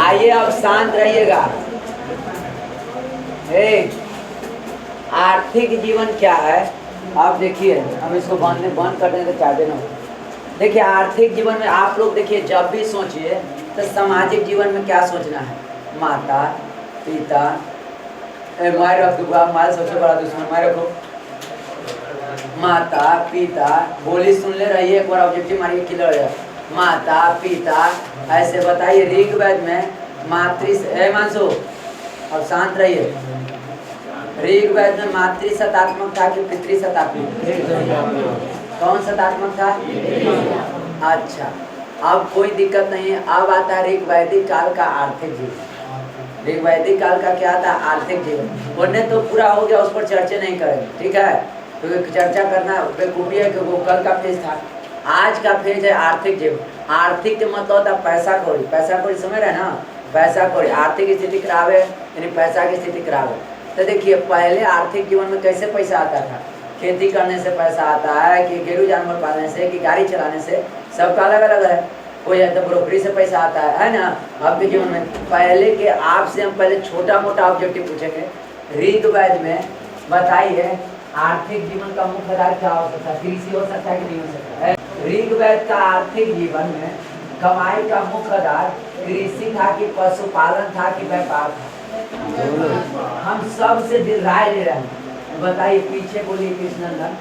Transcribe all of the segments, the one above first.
आइए अब शांत रहिएगा। आर्थिक जीवन क्या है आप देखिए। हम इसको बंद कर देंगे तो चार्जर ना। देखिए आर्थिक जीवन में आप लोग देखिए जब भी सोचिए तो सामाजिक जीवन में क्या सोचना है। माता पिता, मैं रख दूंगा हमारे सबसे बड़ा दुश्मन मैं रखो। माता पिता बोली सुन ले रही है, एक बार ऑब्जेक्टिव मारिए क्लियर है। माता पिता ऐसे बताइए ऋग्वेद में मांसो अब शांत रहिए। ऋग्वेद में मातृ सतात्मक था कि पितृ सतात्मक? कौन सतात्मक था? अच्छा अब कोई दिक्कत नहीं है। अब आता है ऋग्वैदिक काल का आर्थिक जीवन। ऋग्वैदिक काल का क्या था? आर्थिक जीवन। बोलने तो पूरा हो गया, उस पर चर्चा नहीं करेंगे, ठीक है? तो चर्चा करना बेवकूफ़ी है कि वो कल का फेज था। आज का फेज है आर्थिक जीवन। आर्थिक का मतलब होता है पैसा कौड़ी। पैसा कौड़ी समझ रहे हैं ना? पैसा कौड़ी, आर्थिक स्थिति खराब है यानी पैसा की स्थिति खराब है। तो देखिए पहले आर्थिक जीवन में कैसे पैसा आता था? खेती करने से पैसा आता है कि गेरू जानवर पालने से कि गाड़ी चलाने से, सबका अलग अलग है। कोई है तो ब्रोकरी से पैसा आता है ना? आपके जीवन में पहले के आपसे हम पहले छोटा मोटा ऑब्जेक्टिव पूछेंगे। ऋग्वेद में बताइए आर्थिक जीवन का मुख्य आधार क्या हो सकता है? कृषि हो सकता है कि नहीं हो सकता है? ऋग्वेद का आर्थिक जीवन में कमाई का मुख्य आधार कृषि था कि पशुपालन था कि व्यापार था? हम सबसे राय ले रहे हैं, बताइए पीछे बोलिए कृष्णनंदन।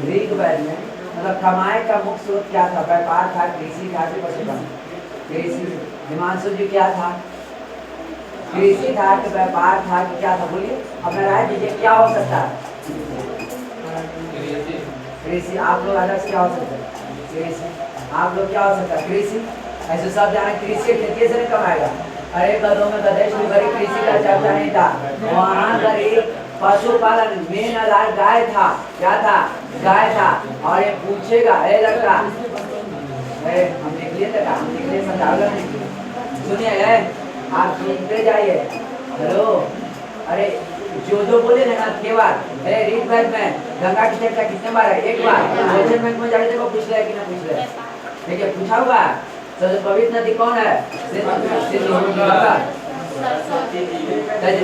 ऋग्वेद में मतलब कमाई का मुख्य स्रोत क्या था? व्यापार था, कृषि था कि पशुपालन? कृषि। हिमांशु जी क्या था? कृषि था कि व्यापार था कि क्या था? बोलिए अपना राय दीजिए, क्या हो सकता है? कृषि। आप लोग अलग से क्या हो सकता है? कृषि। आप लोग क्या हो सकता है? कृषि। ऐसे सब जाने कृषि खेती से नहीं कमाएगा। अरे गधों में गधेश में गरीब कृषि का चर्चा नहीं था। वहाँ गरीब पशुपालन मेन आधार गाय था। क्या था? गाय था। और ये पूछेगा अरे लड़का हम निकलिए लड़का हम निकलिए समझाओगे नहीं? सुनिए आप सुनते जाइए। हेलो अरे जो बोले ना केवल अरे ऋग्वेद में गंगा की चर्चा कितने बार है? एक बार। क्वेश्चन बैंक में जाके देखो पूछ ले कि ना पूछ ले। ठीक है पूछा हुआ। सबसे पवित्र नदी कौन है?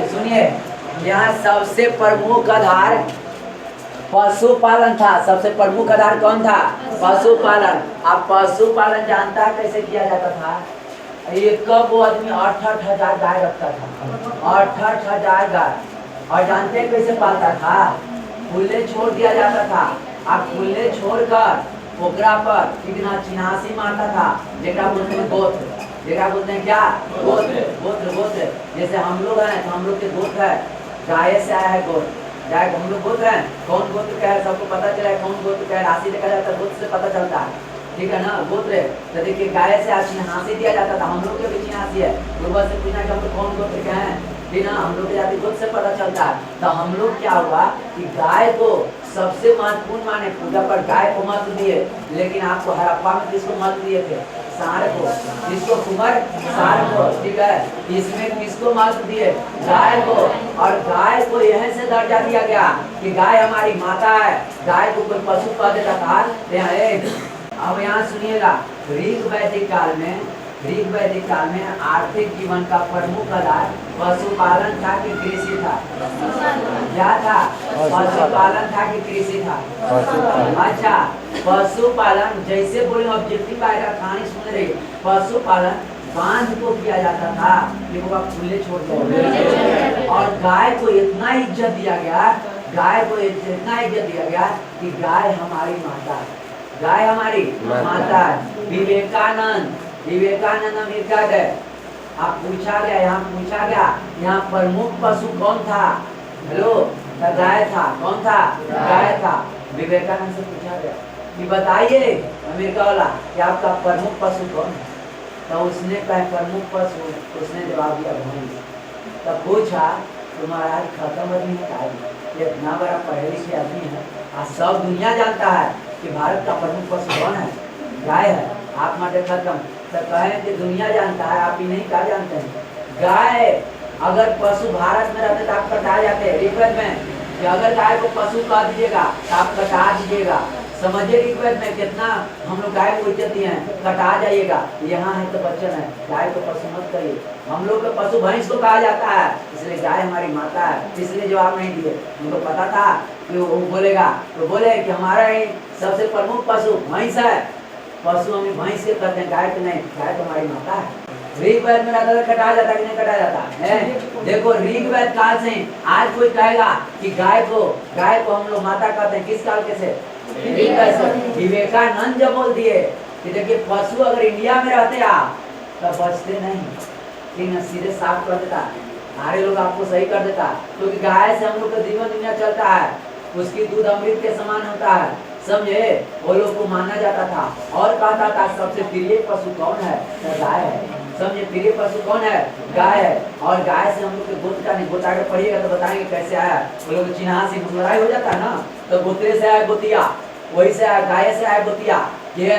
सुनिए यहाँ सबसे प्रमुख आधार पशुपालन था। सबसे प्रमुख आधार कौन था? पशुपालन। आप पशुपालन जानता है कैसे किया जाता था? एक वो आदमी 8,000 गाय रखता था। 8,000 गाय। और जानते हैं कैसे पालता था? खुले छोड़ दिया जाता था। आप खुले छोड़कर ओकरा पर कितना चिन्हासी मारता था, जेकरा बोलते हैं गोत्र। जेकरा बोलते हैं क्या? गोत्र। गोत्र गोत्र। जैसे हम लोग हैं तो हम लोग के गोत्र है, गाय से आया है गोत्र। गाय हम लोग गोत्र हैं। कौन गोत्र का है सबको पता चला है। कौन गोत्र का है राशि देखा जाता है, गोत्र से पता चलता है, ठीक है ना? गोत्र। तो देखिए गाय से चिन्हासी दिया जाता था। हम लोग के भी चिन्हासी है। लोगों से पूछना कि हम लोग कौन गोत्र के हैं, ठीक है ना? हम लोग के जाति गोत्र से पता चलता है। तो हम लोग क्या हुआ कि गाय को सबसे महत्वपूर्ण माने पूजा पर गाय को महत्व दिए। लेकिन आपको हड़प्पा में किसको महत्व दिए थे? सांड को। किसको? कुमार सांड को, ठीक है? इसमें किसको महत्व दिए? गाय को। और गाय को यह से दर्जा दिया गया कि गाय हमारी माता है। गाय को कोई पशु कह देता था। अब यहाँ सुनिएगा ऋग्वैदिक काल में आर्थिक जीवन का प्रमुख आधार पशुपालन था कि कृषि था? क्या था? पशुपालन था कि कृषि था? अच्छा पशुपालन जैसे बोले ऑब्जेक्टिव आएगा, कहानी सुन रही। पशुपालन बांध को किया जाता था कि वो खुले छोड़ दिया। और गाय को इतना इज्जत दिया गया, गाय को इतना इज्जत दिया गया कि गाय हमारी माता है। गाय हमारी माता है। विवेकानंद अमेरिका गए। आप पूछा गया, यहाँ पूछा गया यहाँ प्रमुख पशु कौन था? हेलो तो गाय था। कौन था? गाय था। विवेकानंद से पूछा गया कि बताइए अमेरिका वाला कि आपका प्रमुख पशु कौन है? तो उसने कहा प्रमुख पशु, उसने जवाब दिया भैंस। तब पूछा तो महाराज खत्म नहीं है, ये इतना बड़ा पढ़े लिखे आदमी है, आज सब दुनिया जानता है कि भारत का प्रमुख पशु कौन है? गाय है। आप मटे खत्म। तो कहें कि दुनिया जानता है, आप ही नहीं क्या जानते हैं? गाय अगर पशु भारत में रहते तो आप कटा जाते। ऋग्वेद में कि अगर गाय को पशु कह दीजिएगा तो आप कटा दीजिएगा। समझिए ऋग्वेद में कितना हम लोग गाय को इज्जत दिए हैं। कटा जाइएगा, यहाँ है तो बच्चन है, गाय को पशु मत करिए। हम लोग को पशु भैंस को कहा जाता है, इसलिए गाय हमारी माता है। इसलिए जवाब नहीं दिए, उनको पता था कि वो बोलेगा, तो बोले कि हमारा ही सबसे प्रमुख पशु भैंस है। पशु हमें भैंस के कहते हैं, गाय को नहीं, गाय तो हमारी माता है। ऋग्वेद में रहता था, कटा जाता कि नहीं कटा जाता है। देखो ऋग्वेद काल से आज कोई कहेगा कि गाय को हम लोग माता कहते हैं, किस काल के से? विवेकानंद जब बोल दिए कि देखिए पशु अगर इंडिया में रहते आप तब बचते नहीं, ठीक ना, सीधे साफ कर देता, हमारे लोग आपको सही कर देता, क्योंकि गाय से हम लोग का जीवन दुनिया चलता है, उसकी दूध अमृत के समान होता है, समझे। वो लोग को माना जाता था और कहता था सबसे प्रिय पशु कौन है? गाय है, समझे। प्रिय पशु कौन है? गाय है। और गाय से हम लोग के गोत्र का नहीं, गोता अगर पढ़िएगा तो बताएंगे कैसे आया। वो लोग चिन्हा से लड़ाई हो जाता है ना, तो गोत्रे से आया गोतिया, वही से आया गाय से आया गोतिया, ये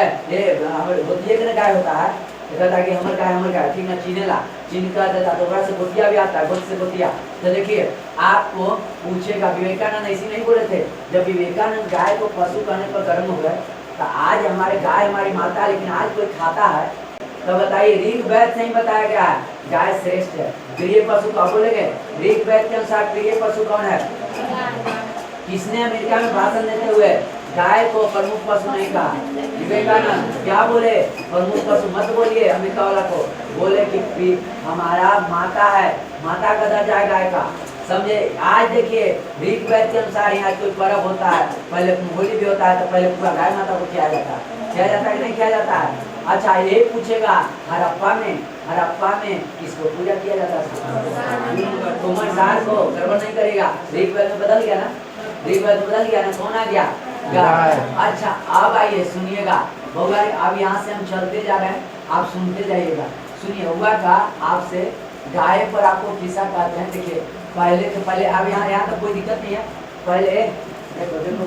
गोतिया के गाय होता है, कहता कि हमर गाय, ठीक ना, चीनेला चीन का देता तो से गोतिया भी आता है, गोत से गोतिया। तो देखिए आपको पूछेगा, विवेकानंद ऐसी नहीं बोले थे। जब विवेकानंद गाय को पशु कहने पर गर्म हो गए, तो आज हमारे गाय हमारी माता, लेकिन आज कोई खाता है तो बताइए, ऋग्वेद से ही बताया गया है गाय श्रेष्ठ है। प्रिय पशु कब बोलेंगे? ऋग्वेद के अनुसार प्रिय पशु कौन है? किसने अमेरिका में भाषण देते हुए गाय को प्रमुख पशु नहीं कहा? विवेकानंद। क्या बोले? प्रमुख पशु मत बोलिए, अमेरिका वाला को बोले कि हमारा माता है, माता का दर्जा है गाय का, समझे। आज देखिए ऋग्वेद के अनुसार यहाँ कोई पर्व होता है, पहले होली भी होता है, तो पहले पूरा गाय माता को किया जाता है कि नहीं किया जाता है? अच्छा ये पूछेगा हड़प्पा में किसको पूजा किया जाता था? कुमार सार को गड़बड़ नहीं करेगा। ऋग्वेद में बदल गया ना, ऋग्वेद बदल गया ना, कौन आ गया? गाय। अच्छा अब आइए सुनिएगा, होगा अब यहाँ से हम चलते जा रहे हैं, आप सुनते जाइएगा। सुनिए, हुआ का आपसे गाय पर आपको किस्सा कहते हैं। देखिए पहले अब यहाँ तो कोई दिक्कत नहीं है। पहले देखो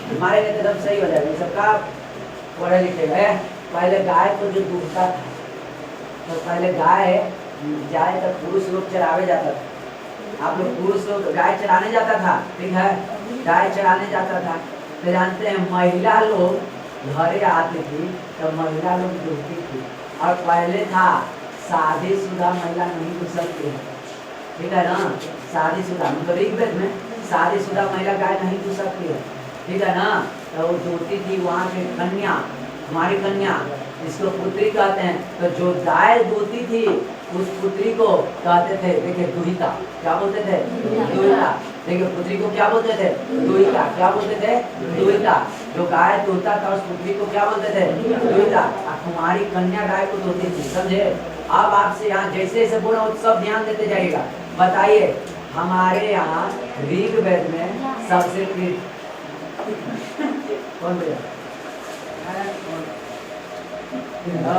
हमारे लिए एकदम सही हो जाएगा, सबका पढ़े लिखे गए। पहले गाय को जो दूधता था, तो पहले गाय जाए तो पुरुष लोग चरावे जाता था। आप लोग पुरुष लोग गाय चराने जाता था, ठीक है, गाय चराने जाता था। तो जानते हैं महिला लोग घरे आती थी, तो महिला लोग दूधती थी। और पहले था शादीशुदा महिला नहीं दूध सकती है, ठीक है ना, शादीशुदा मतलब ऋग्वेद में शादीशुदा महिला गाय नहीं दूध सकती है, ठीक है ना। तो वो दूधती थी, वहाँ की कन्या, हमारी कन्या, इसको पुत्री कहते हैं। तो जो गाय दूधती थी उस पुत्री को कहते थे, देखिए दुहिता, क्या बोलते थे? दुहिता। देखिए पुत्री को क्या बोलते थे? दुहिता। क्या बोलते थे? दुहिता। जो गाय दूधता था उस पुत्री को क्या बोलते थे? दुहिता। हमारी कन्या गाय को दूधती थी, समझे। अब आपसे यहाँ जैसे जैसे बोला वो सब ध्यान देते जाइएगा। बताइए हमारे यहाँ ऋग्वेद में सबसे कौन बोला?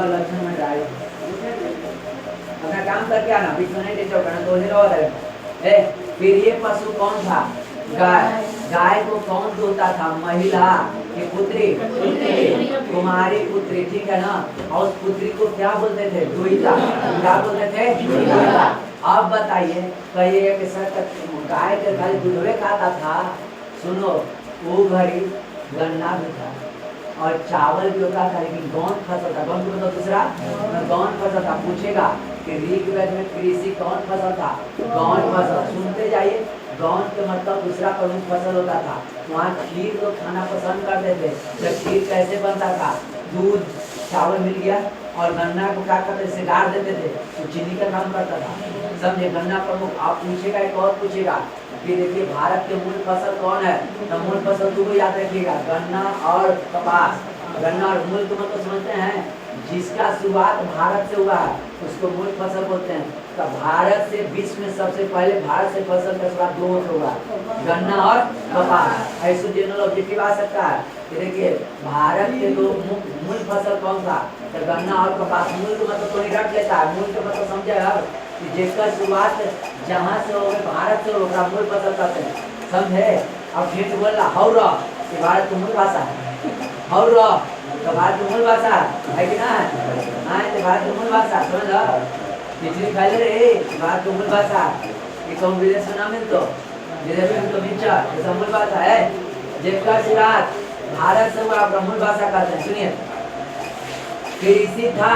लक्षण में गाय अपना काम करके आना, बीच में नहीं ले जाओ, तो रहे। फिर ये पशु कौन था? गाय। गाय को कौन दूधता था? महिला की पुत्री, कुमारी पुत्री, ठीक है ना। और उस पुत्री को क्या बोलते थे? दुहिता। क्या बोलते थे? दुहिता। अब बताइए, कहिए कि सर गाय के खाली दूधवे खाता था? सुनो, वो घड़ी गन्ना भी था और चावल भी होता था, लेकिन गौन फसल था। गौन को तो दूसरा गौन फसल था। पूछेगा कि ऋग्वेद में कृषि कौन फसल था? गौन फसल। सुनते जाइए, गौन के मतलब दूसरा प्रमुख फसल होता था। वहाँ खीर लोग खाना पसंद करते थे। जब खीर कैसे बनता था? दूध चावल मिल गया और गन्ना को क्या करते थे? गाड़ देते थे, तो चीनी का काम करता था, समझे। गन्ना प्रमुख। आप पूछेगा, एक और पूछेगा कि देखिए भारत के मूल फसल कौन है? तो मूल फसल तो याद रखिएगा, गन्ना और कपास। गन्ना और मूल तो मतलब समझते हैं, जिसका शुरुआत भारत से हुआ है उसको मूल फसल बोलते हैं। तो भारत से विश्व में सबसे पहले भारत से फसल का शुरुआत दो होगा, गन्ना और कपास। ऐसे जनरल ऑब्जेक्टिव आ सकता है कि देखिए भारत के दो मूल फसल कौन था? तो गन्ना और कपास। मूल तो मतलब कोई रख लेता है, मूल तो मतलब समझेगा कि जिसका शुरुआत जहाँ से हो गए भारत से होगा, मूल फसल कहते हैं, समझे। अब फिर बोल रहा हौरा कि भारत की मूल भाषा है, हौरा तो भारत की मूल भाषा है कि ना? हाँ, तो भारत की मूल भाषा समझ लो। पिछली पहले रे भारत की मूल भाषा ये कौन विदेश में ना मिलतो, विदेश में तो मिलता, ऐसा मूल भाषा है। जिसका शुरुआत भारत से हुआ ब्राह्मण भाषा कहते हैं। सुनिए, कृषि था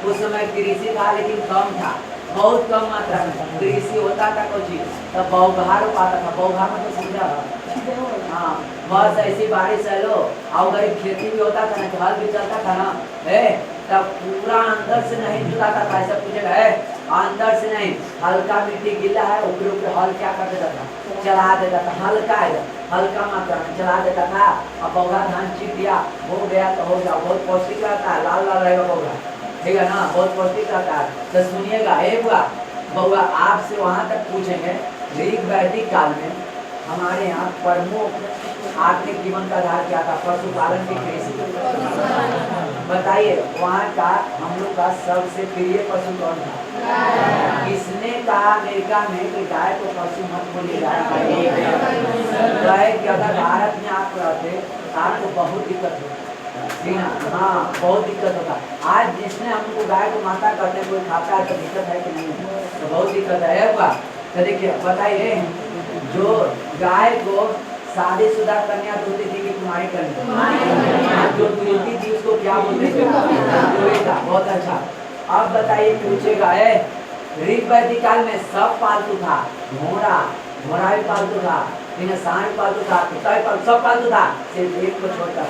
उस समय, कृषि था लेकिन कम था, बहुत कम मात्रा में कृषि होता था। कुछ तब बहुभार पाता था, बहुभार मतलब समझा? हाँ, बस ऐसी बारिश है लो, और गरीब खेती भी होता था ना, हल भी चलता था ना, तब पूरा अंदर से नहीं जुटाता था। ऐसा पूछेगा अंदर से नहीं, हल्का मिट्टी गिला है, ऊपर ऊपर हल क्या कर देता था, चला देता था। हल्का है, हल्का मात्रा में चला देता था। अब पौधा धान चीट दिया, हो गया तो हो गया। बहुत पौष्टिक रहता है, लाल लाल रहेगा पौधा, ठीक है ना, बहुत पौष्टिक रहता है। तो सुनिएगा बउआ, आपसे वहां तक पूछेंगे, ऋग वैदिक काल में हमारे यहाँ प्रमुख आर्थिक जीवन का आधार क्या था? पशुपालन की कृषि। बताइए, वहाँ का हम लोग का सबसे प्रिय पशु कौन था? किसने कहा अमेरिका में कि गाय को पशु मत बोलिए, गाय कि अगर भारत में आप रहते आपको बहुत दिक्कत होती, हाँ बहुत दिक्कत होता। आज जिसने हमको गाय को माता कहते हैं, कोई खाता है तो दिक्कत है कि नहीं? तो बहुत दिक्कत है। तो देखिए, बताइए, जो गाय को शादीशुदा कन्या धोती थी कि कुमारी कन्या, जो धोती थी उसको क्या बोलते थे? बहुत अच्छा। अब बताइए, पूछेगा ऋग वैदिक काल में सब पालतू था। घोड़ा भी पालतू था, सांड पालतू था, कुत्ता भी पालतू, सब पालतू था, सिर्फ एक को छोड़कर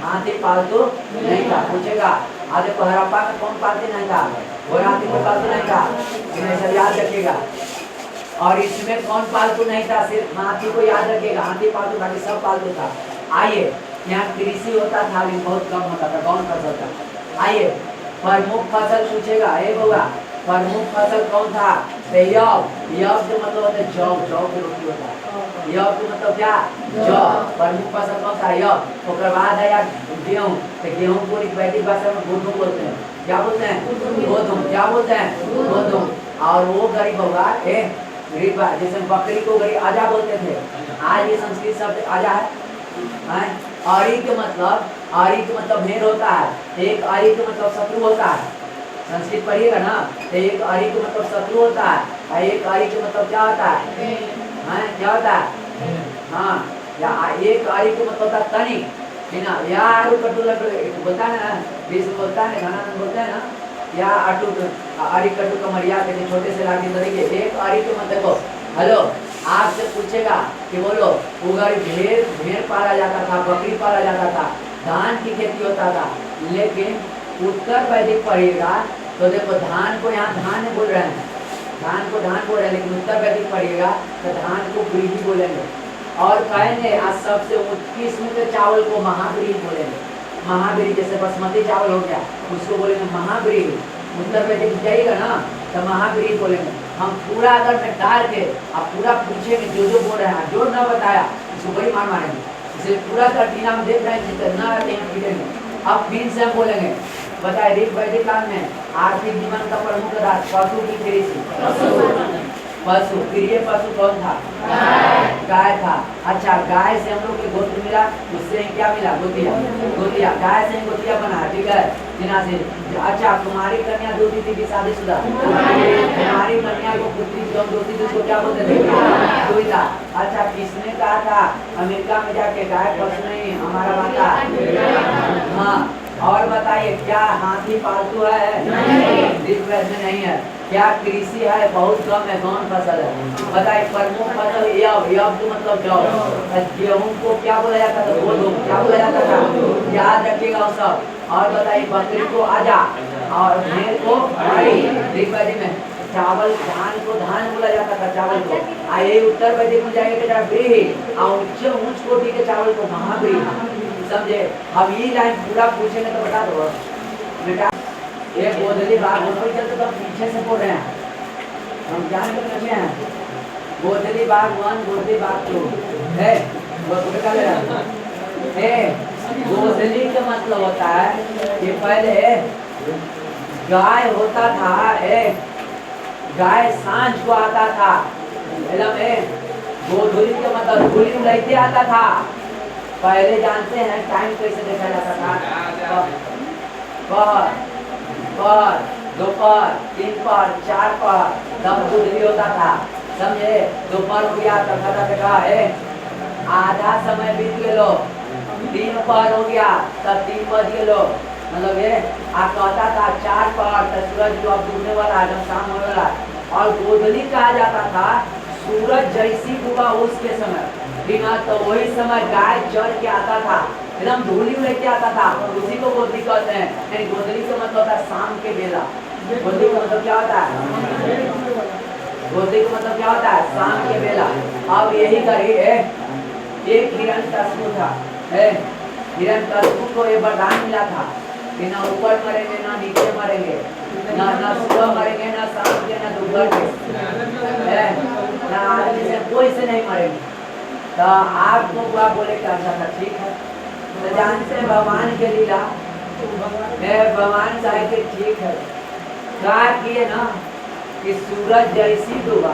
हाथी पालतू नहीं था। पूछेगा आधे को हड़प्पा में कौन पालतू नहीं था? घोड़ा हाथी को पालतू नहीं था, याद रखिएगा। और इसमें कौन पालतू नहीं था? सिर्फ हाथी को याद रखिएगा, हाथी पालतू, बाकी सब पालतू था। आइए, यहाँ कृषि होता था लेकिन बहुत कम होता था, कौन फसल था? आइए, प्रमुख फसल पूछेगा, बउआ प्रमुख फसल कौन था? यव जो मतलब होता है जौ, जौ की रोटी होता है। यव का मतलब क्या? जौ। प्रमुख फसल कौन था? यव। उसके बाद है यार गेहूँ, तो गेहूँ को वैदिक भाषा में गोधूम बोलते हैं। क्या बोलते हैं? गोधूम। क्या बोलते हैं? गोधूम। और वो गरीब होगा जैसे बकरी को गरीब आजा बोलते थे, आज ये संस्कृत शब्द आजा है। आरी के मतलब भेड़ होता है, एक आरी के मतलब शत्रु होता है। संस्कृत पढ़िएगा ना, तो एक आरी के मतलब शत्रु होता है, और एक आरी के मतलब क्या होता है? क्या होता है? हाँ, या एक आरी के मतलब होता है तनिक, ना, या आलू कटू बोलता है ना, बीच में बोलता है, खाना बोलते हैं ना, या अटूट आरी कटू कमरिया के छोटे से लाठी तरीके। एक आरी के मतलब को हेलो आपसे पूछेगा कि बोलो, उगर भेड़ पाला जाता था, बकरी पाला जाता था, धान की खेती होता था। लेकिन उत्तर वैदिक पढ़िएगा तो देखो, धान को यहाँ धान बोल रहे हैं, धान को धान बोल रहे हैं, लेकिन उत्तर वैदिक पढ़िएगा तो धान को व्रीहि बोलेंगे। और कहेंगे आज सबसे उच्च किस्म के चावल को महाव्रीहि बोलेंगे। महाव्रीहि जैसे बासमती चावल हो गया, उसको बोलेंगे महाव्रीहि। उत्तर वैदिक जाइएगा ना तो महाव्रीहि बोलेंगे। हम पूरा अगर में डाल के आप पूरा पूछेंगे जो बोल रहे हैं, जो न बताया उसको बड़ी मार मारेंगे। इसे पूरा कठिन हम देख रहे हैं, जितना फिरेंगे। अब फिर से हम बोलेंगे, बताए ऋग वैदिक काल में आर्थिक जीवन का प्रमुख आधार पशु की कृषि। पशु, प्रिय पशु कौन था? गाय था। अच्छा, गाय से हम लोग के गोत्र मिला, उससे क्या मिला? गोतिया। गाय से गोतिया बना, ठीक है, जिना से। अच्छा, तुम्हारी कन्या धोती थी कि शादीशुदा? तुम्हारी कन्या को पुत्री जो धोती थी उसको क्या बोलते थे? दुहिता। अच्छा, किसने कहा था अमेरिका में जाके गाय पशु नहीं हमारा माता? हाँ, और बताइए, क्या हाथी पालतू है? ऋग वेद में नहीं है। क्या कृषि है? बहुत कम है। कौन फसल है? बताइए, प्रमुख फसल यव तो मतलब जौ। गेहूं को क्या बोला जाता था? गोधूम। क्या बोला जाता था? याद रखिएगा वो सब। और बताइए, बकरी को आजा और भेड़ को आरी। ऋग वैदिक में चावल, धान को धान बोला जाता था, चावल को। आइए, उत्तर वैदिक में जाएगा व्रीहि, और उच्च कोटि के चावल को महाव्रीहि। समझे? अब ये लाइन पूरा पूछेंगे तो बता दो बेटा। एक गोधली बाग चलते तो पीछे से बोल रहे हैं, हम जान कर रखे हैं। गोधली बाग 1, गोधली बाग 2 है। गोधली का मतलब होता है कि पहले गाय होता था, गाय सांझ को आता था। गोधली का मतलब गोली लेते आता था। पहले जानते हैं टाइम कैसे देखा जाता था? पहर, दोपहर, 3 पहर, 4 पहर, तब गोधली होता था। समझे? दोपहर हो गया तब खड़ा देखा है, आधा समय बीत गए, 3 पहर हो गया तब 3 बज गए लोग, मतलब ये आप कहता था 4 पहर तक सूरज जो अब डूबने वाला है, जब शाम होने वाला है। और गोधली कहा जाता था सूरज जैसी डूबा उसके समय बिना, तो वही समय गाय चढ़ के आता था, एकदम धूली लेके आता था, उसी को गोधली कहते हैं। यानी गोधली का मतलब होता है शाम के बेला। गोधली का मतलब क्या होता है? गोधली का मतलब क्या होता है? शाम के बेला। अब यही करिए, एक हिरण्यकश्यप था, हिरण्यकश्यप को ये वरदान मिला था कि ना ऊपर मरेंगे ना नीचे मरेंगे, ना सुबह मरेंगे ना शाम के ना दोपहर के, ना आदमी से कोई से नहीं मरेंगे। तो आपको बुआ बोले क्या था? ठीक है, तो जानते हैं भगवान के लीला, भगवान चाहे कि ठीक है, क्या किए ना कि सूरज जैसी डूबा,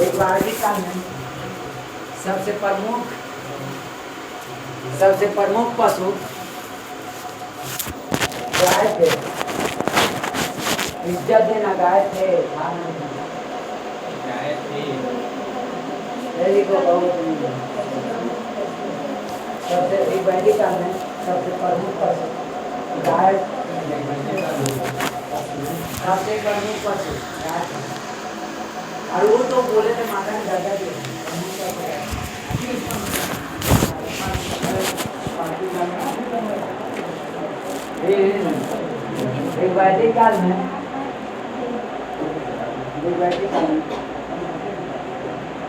एक बागी का सबसे प्रमुख पशु गाय थे। इज्जत देना गाय थे, गाय थी। सबसे वैदिक काल में सबसे प्रमुख पशु गाय, सबसे प्रमुख पशु गाय थे। और वो तो बोले थे माता ने दादा जी एक वैदिक काल में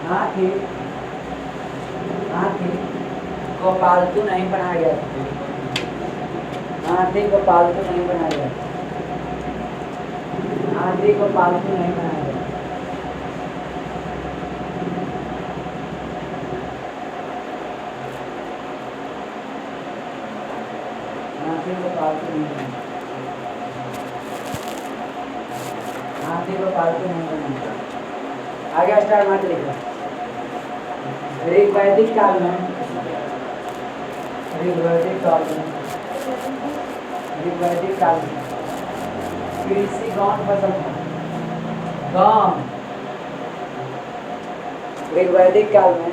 हाथी को पालतू नहीं बनाया गया था। हाथी को पालतू नहीं बनाया गया। हाथी को पालतू नहीं बनाया गया। हाथी को पालतू नहीं बनाया। हाथी को पालतू नहीं बनाया। आगे स्टार मत लिखो। ऋग्वैदिक काल में कृषि गौण फसल था। गौण ऋग्वैदिक काल में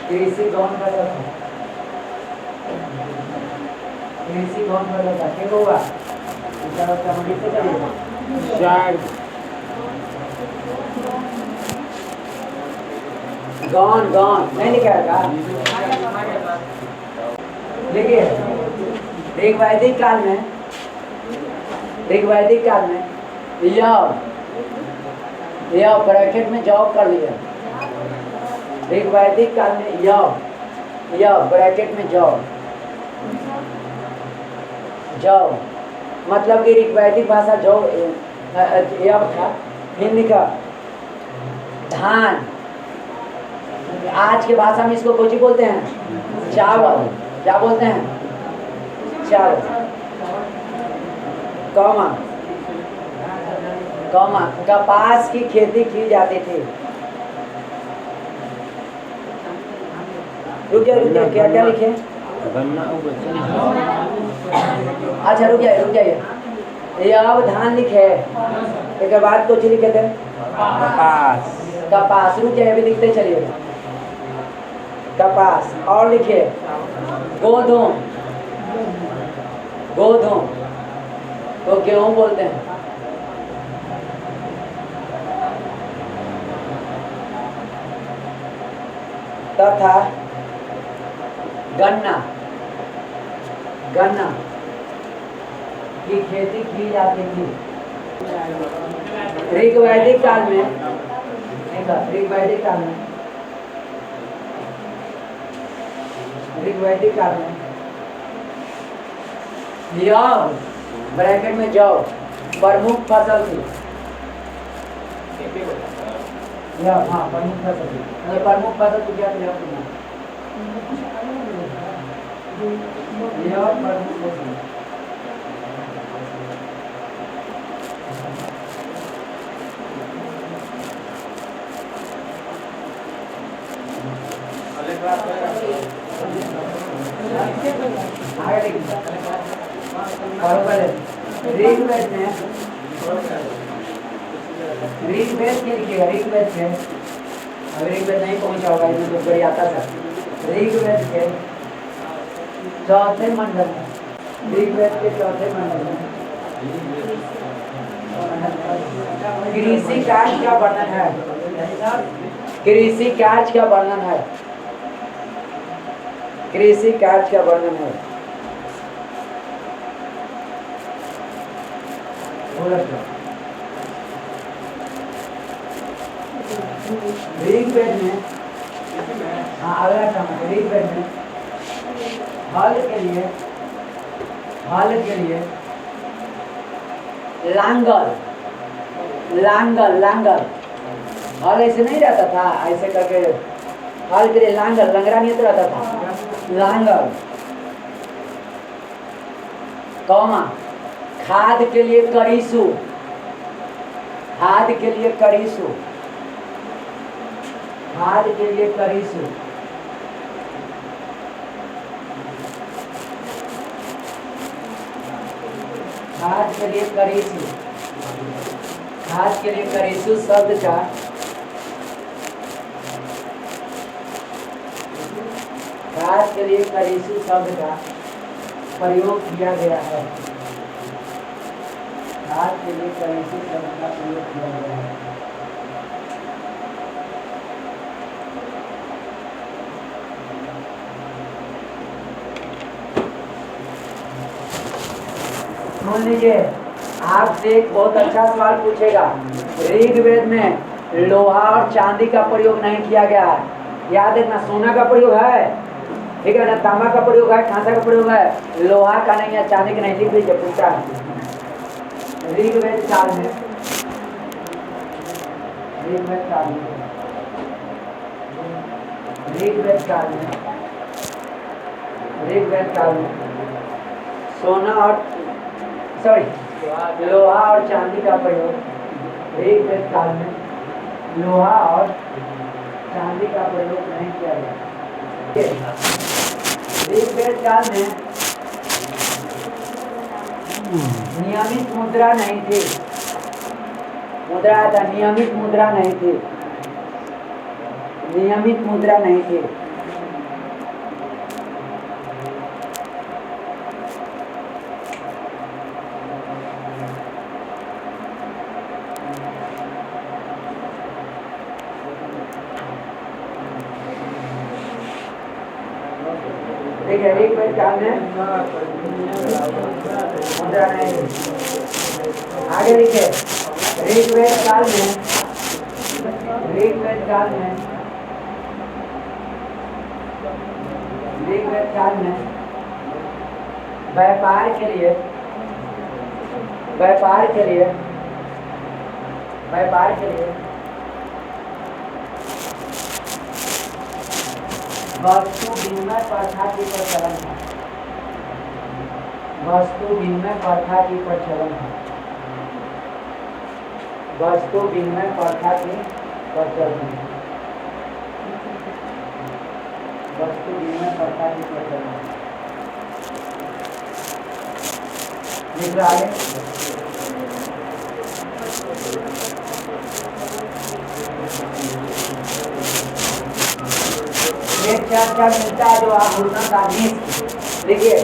कृषि गौण फसल था। कृषि गौण फसल था। क्या हुआ? गौन नहीं लिखाएगा। देखिए ऋग्वैदिक काल में यह ब्रैकेट में जॉब कर लिया। ऋग्वैदिक काल में यह ब्रैकेट में जॉब मतलब कि ऋग्वैदिक भाषा यह था। हिंदी का धान, आज के भाषा में इसको कोची बोलते हैं? चावल। क्या बोलते हैं? चावल। कपास की खेती की जाती थी। रुक जाइए, क्या लिखे? अच्छा रुक जाइए। ये अब धान लिखे, एक बाद कुछ लिखे थे कपास। रुक जाइए, अभी लिखते चलिए। कपास और लिखिए गोधूम तो गेहूं बोलते हैं। तथा गन्ना की खेती की जाती थी। ऋग्वैदिक काल में, ऋग्वैदिक काल में, ऋग्वैदिक काल में यह ब्रैकेट में जौ प्रमुख फसल थी। यह हाँ प्रमुख फसल थी। मतलब प्रमुख फसल तो क्या थी आपको? यह प्रमुख फसल ऋग्वेद में, ऋग्वेद के लिखिएगा, ऋग्वेद के, अगर ऋग्वेद नहीं पहुंचा होगा इसमें तो बड़ी आता था। ऋग्वेद के चौथे मंडल में, ऋग्वेद के चौथे मंडल में कृषि कार्य का वर्णन है। कृषि कार्य का वर्णन है। कृषि कार्य का वर्णन है। ऋग्वेद में, हाँ अगला टर्म ऋग्वेद में हल के लिए, हल के लिए लांगल, लांगल, लांगल, हल ऐसे नहीं रहता था, ऐसे करके हल के लिए लांगल, लंगड़ा नहीं तो रहता था, लांगल, कौमा, खाद के लिए करीसु, खाद के लिए करीसु, खाद के लिए करीसु, खाद के लिए करीसु, खाद के लिए करीसु शब्द का खाद के लिए करीसु शब्द का प्रयोग किया गया है। खाद के लिए करीसु शब्द का प्रयोग किया गया है। सुन लीजिए, आपसे एक बहुत अच्छा सवाल पूछेगा। ऋग्वेद में लोहा और चांदी का प्रयोग नहीं किया गया है। याद रखना, सोना का प्रयोग है, ठीक है ना, तांबा का प्रयोग है, कांसा का प्रयोग है, लोहा का नहीं है, चांदी का नहीं। लिख लीजिए, पूछा ऋग्वेद काल में, ऋग्वेद काल में, ऋग्वेद काल में, ऋग्वेद काल में सोना और लोहा और चांदी का प्रयोग ऋग्वेद काल में लोहा और चांदी का प्रयोग नहीं किया गया। ऋग्वेद काल में नियमित मुद्रा नहीं थी। मुद्रा था, नियमित मुद्रा नहीं थी, नियमित मुद्रा नहीं थी। ऋग्वेद काल में मुद्रा नहीं। आगे लिखे, ऋग्वेद काल में, ऋग्वेद काल में, ऋग्वेद काल में व्यापार के लिए, व्यापार के लिए, व्यापार के लिए वस्तु विनिमय प्रथा की प्रचलन है। वस्तु विनिमय प्रथा की प्रचलन है। वस्तु विनिमय प्रथा की प्रचलन है। वस्तु विनिमय प्रथा की प्रचलन है। लिख रहा है एक चर्चा मिलता है जो आभूषण का नीच। देखिए,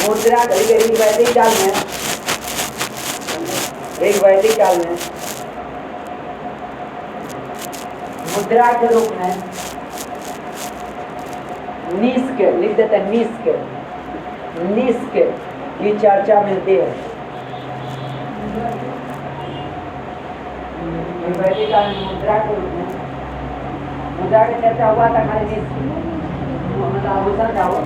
मुद्रा ऋग्वैदिक काल में, ऋग्वैदिक काल में मुद्रा के रूप में निष्क लिख देते हैं। निष्क निष्क की चर्चा मिलती है। वैदिक काल में मुद्रा के रूप में, मुद्रा की चर्चा हुआ था खाली निष्क, मतलब आभूषण था वो।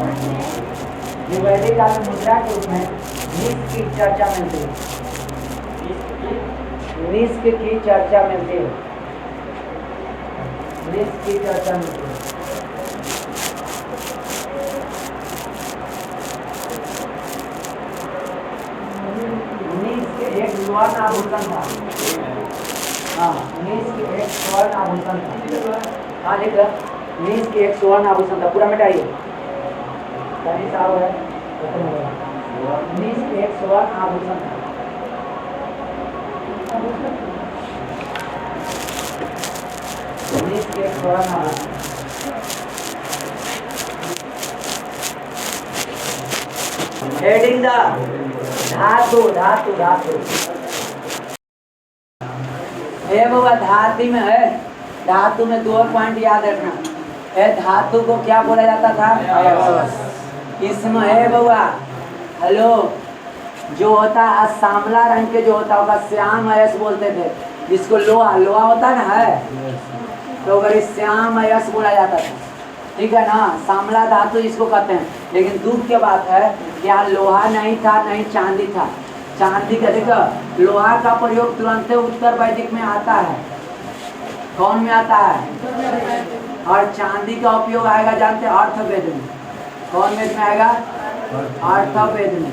वैदिक काल में मुद्रा के रूप में निष्क की चर्चा मिलती है, निष्क की चर्चा मिलती है, निष्क की चर्चा मिलती है। निष्क एक स्वर्ण आभूषण था। हाँ, निष्क एक स्वर्ण आभूषण था। हाँ लिख लो, निष्क एक स्वर्ण आभूषण था। पूरा मिटाइए, साहब है। निष्क एक स्वर्ण आभूषण था। निष्क एक स्वर्ण आभूषण। हेडिंग द धातु, धातु, धातु। ये बाबा धातु में है, धातु में 2 पॉइंट याद रखना। धातु को क्या बोला जाता था? इसमें है बाबा, हेलो, जो होता है सांवला रंग के जो होता होगा श्याम अयस बोलते थे, जिसको लोहा, लोहा होता ना है, तो अगर श्याम अयस बोला जाता था, ठीक है ना, सांवला धातु इसको कहते हैं। लेकिन दुख की बात है कि यहाँ लोहा नहीं था, नहीं चांदी था। चांदी का देखो, लोहा का प्रयोग तुरंत उत्तर वैदिक में आता है। कौन में आता है? और चांदी का उपयोग आएगा जानते हैं अर्थवेद में। कौन वेद में आएगा? अर्थवेद में,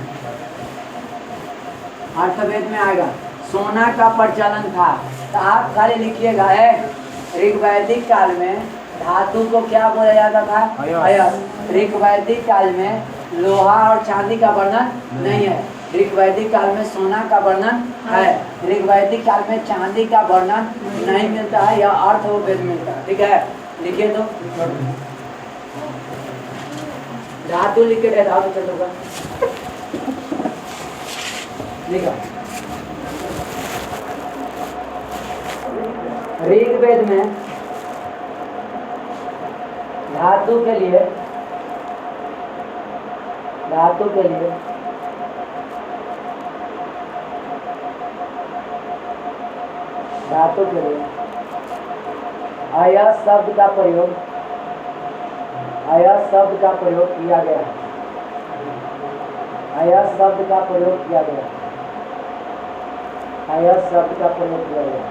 अर्थवेद में आएगा। सोना का प्रचलन था, तो आप खाली लिखिएगा है ऋग्वैदिक काल में धातु को क्या बोला जाता था? अयस। ऋग्वैदिक काल में लोहा और चांदी का वर्णन नहीं है। ऋग्वैदिक काल में सोना का वर्णन है, ऋग्वैदिक काल में चांदी का वर्णन नहीं मिलता है, यह अर्थवेद मिलता है। ठीक है, लिखिए तो धातु लिख के धातु चलोगा लिखा। ऋग्वेद में धातु के लिए, धातु के लिए धातु के लिए अयस शब्द का प्रयोग, अयस शब्द का प्रयोग किया गया है। अयस शब्द का प्रयोग किया गया, अयस शब्द का प्रयोग किया गया।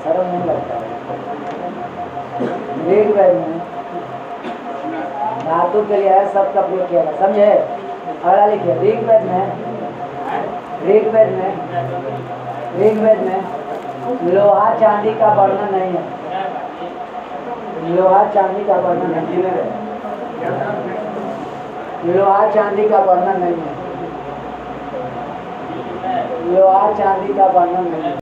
शर्म नहीं लगता है। ऋग्वेद में धातु के लिए शब्द का प्रयोग किया गया, समझे? अगला लिखिए, ऋग्वेद में, ऋग्वेद में, ऋग्वेद में लोहा चांदी का वर्णन नहीं है। लोहा चांदी का वर्णन नहीं है, लोहा चांदी का वर्णन नहीं है, लोहा चांदी का वर्णन नहीं है।